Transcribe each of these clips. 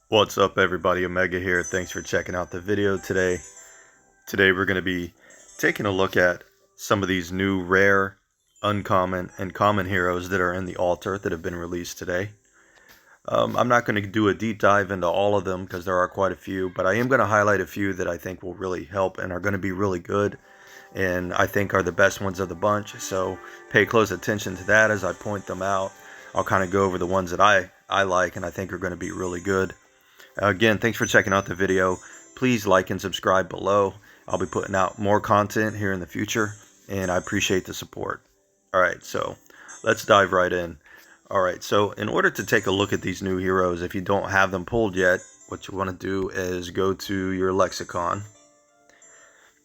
What's up everybody, Omega here. Thanks for checking out the video today. Today we're going to be taking a look at some of these new rare, uncommon, and common heroes that are in the altar that have been released today. I'm not going to do a deep dive into all of them because there are quite a few, but I am going to highlight a few that I think will really help and are going to be really good, and I think are the best ones of the bunch. So pay close attention to that as I point them out. I'll kind of go over the ones that I like and I think are going to be really good. Again, thanks for checking out the video. Please like and subscribe below. I'll be putting out more content here in the future, and I appreciate the support. Alright, so let's dive right in. Alright, so in order to take a look at these new heroes, if you don't have them pulled yet, what you want to do is go to your lexicon.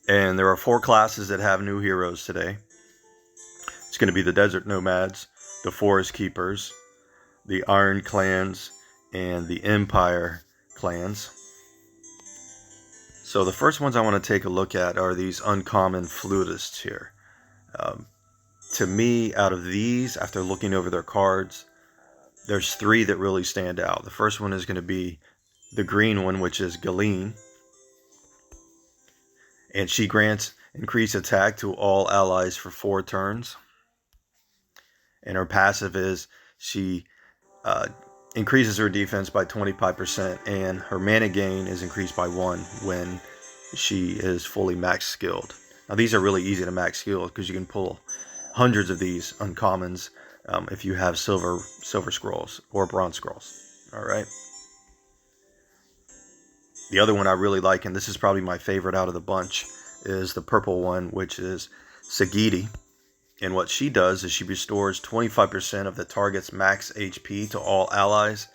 And there are 4 classes that have new heroes today. It's going to be the Desert Nomads, the Forest Keepers, the Iron Clans, and the Empire clans. So the first ones I want to take a look at are these uncommon flutists here. To me, out of these, after looking over their cards, there's 3 that really stand out. The first one is going to be the green one, which is Galen, and she grants increased attack to all allies for 4 turns, and her passive is she increases her defense by 25%, and her mana gain is increased by 1 when she is fully max skilled. Now these are really easy to max skill because you can pull hundreds of these uncommons if you have silver scrolls or bronze scrolls. Alright. The other one I really like, and this is probably my favorite out of the bunch, is the purple one, which is Sagitty. And what she does is she restores 25% of the target's max HP to all allies,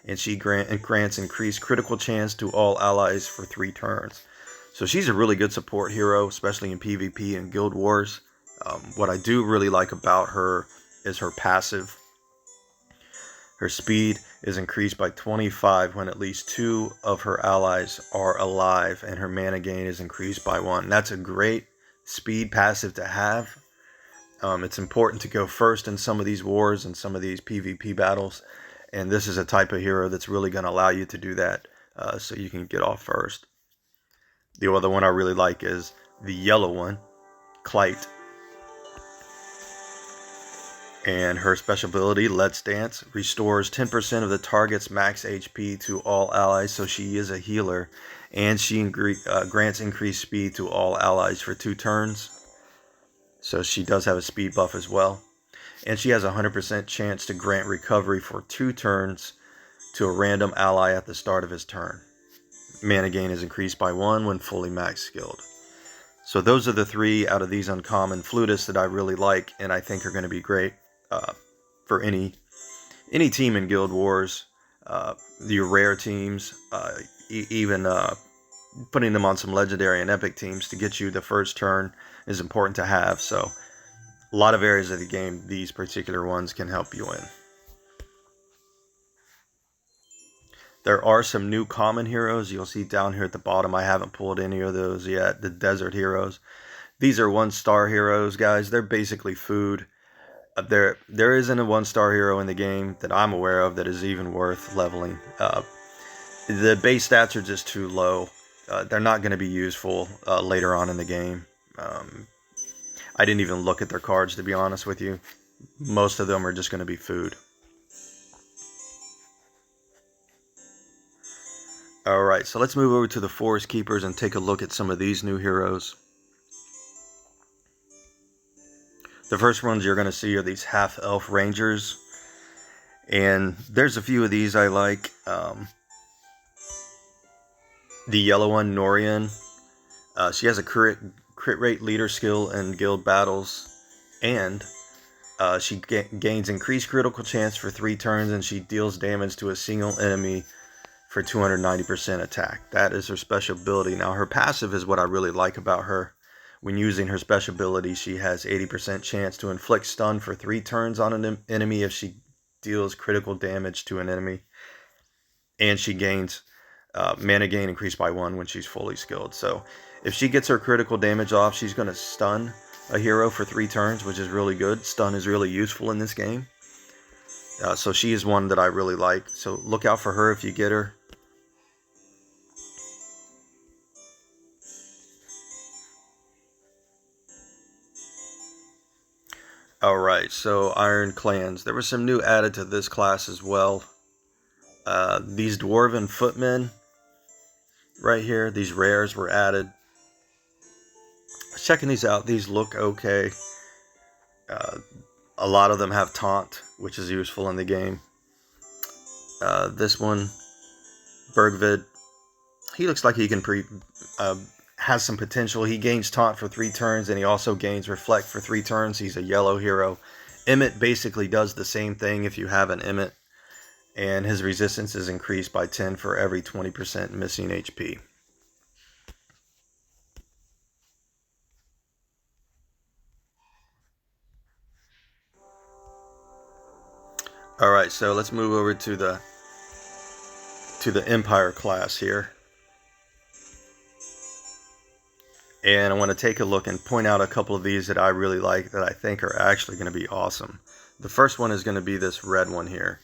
and she grants increased critical chance to all allies for 3 turns. So she's a really good support hero, especially in PvP and Guild Wars. What I do really like about her is her passive. Her speed is increased by 25 when at least 2 of her allies are alive, and her mana gain is increased by 1. That's a great speed passive to have. It's important to go first in some of these wars and some of these PvP battles, and this is a type of hero that's really going to allow you to do that, so you can get off first. The other one I really like is the yellow one, Clyte, and her special ability, Let's Dance, restores 10% of the target's max HP to all allies, so she is a healer, and she grants increased speed to all allies for 2 turns. So she does have a speed buff as well. And she has a 100% chance to grant recovery for 2 turns to a random ally at the start of his turn. Mana gain is increased by 1 when fully max skilled. So those are the 3 out of these uncommon flutists that I really like and I think are going to be great for any team in Guild Wars, your rare teams, even putting them on some legendary and epic teams to get you the first turn is important to have. So a lot of areas of the game, these particular ones can help you in. There are some new common heroes. You'll see down here at the bottom, I haven't pulled any of those yet. The desert heroes. These are 1-star heroes, guys. They're basically food. There isn't a 1-star hero in the game that I'm aware of that is even worth leveling. The base stats are just too low. They're not going to be useful later on in the game. I didn't even look at their cards, to be honest with you. Most of them are just going to be food. Alright, so let's move over to the Forest Keepers and take a look at some of these new heroes. The first ones you're going to see are these half-elf rangers. And there's a few of these I like. The yellow one, Norian. She has a crit rate leader skill in guild battles, and she gains increased critical chance for 3 turns, and she deals damage to a single enemy for 290% attack. That is her special ability. Now her passive is what I really like about her. When using her special ability, she has 80% chance to inflict stun for 3 turns on an enemy if she deals critical damage to an enemy, and she gains mana gain increased by 1 when she's fully skilled. So if she gets her critical damage off, she's going to stun a hero for 3 turns, which is really good. Stun is really useful in this game. So she is one that I really like. So look out for her if you get her. Alright, so Iron Clans. There was some new added to this class as well. These Dwarven Footmen right here, these rares were added. Checking these out, these look okay. A lot of them have taunt, which is useful in the game. This one, Bergvid, he looks like he can has some potential. He gains taunt for 3 turns, and he also gains reflect for 3 turns. He's a yellow hero. Emmett basically does the same thing if you have an Emmett, and his resistance is increased by 10 for every 20% missing HP. Alright, so let's move over to the Empire class here. And I want to take a look and point out a couple of these that I really like, that I think are actually going to be awesome. The first one is going to be this red one here,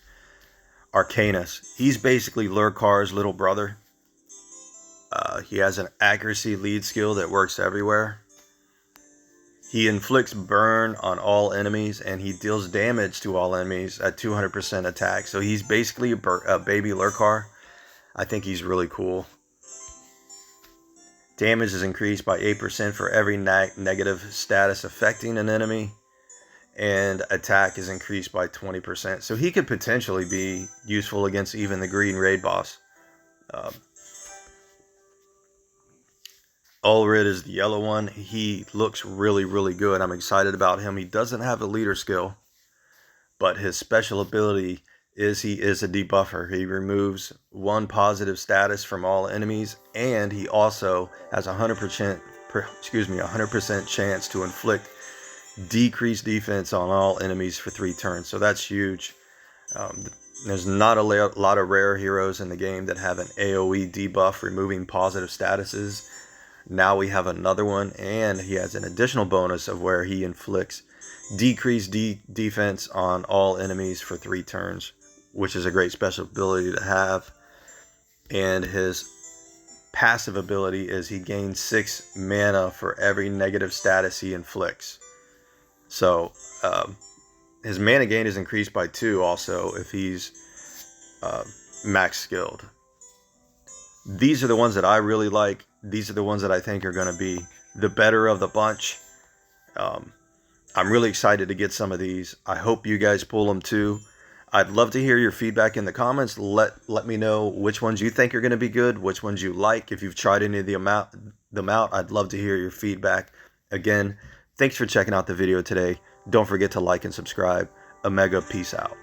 Arcanus. He's basically Lurkar's little brother. He has an accuracy lead skill that works everywhere. He inflicts burn on all enemies, and he deals damage to all enemies at 200% attack. So he's basically a baby Lurkar. I think he's really cool. Damage is increased by 8% for every negative status affecting an enemy, and attack is increased by 20%. So he could potentially be useful against even the green raid boss. Ulrid is the yellow one. He looks really, really good. I'm excited about him. He doesn't have a leader skill, but his special ability is he is a debuffer. He removes 1 positive status from all enemies, and he also has 100% chance to inflict decreased defense on all enemies for 3 turns. So that's huge. There's not a lot of rare heroes in the game that have an AoE debuff removing positive statuses. Now we have another one, and he has an additional bonus of where he inflicts decreased defense on all enemies for 3 turns, which is a great special ability to have. And his passive ability is he gains 6 mana for every negative status he inflicts. So his mana gain is increased by 2 also if he's max skilled. These are the ones that I really like. These are the ones that I think are going to be the better of the bunch. I'm really excited to get some of these. I hope you guys pull them too. I'd love to hear your feedback in the comments. Let me know which ones you think are going to be good, which ones you like. If you've tried any of them out, I'd love to hear your feedback. Again, thanks for checking out the video today. Don't forget to like and subscribe. Omega, peace out.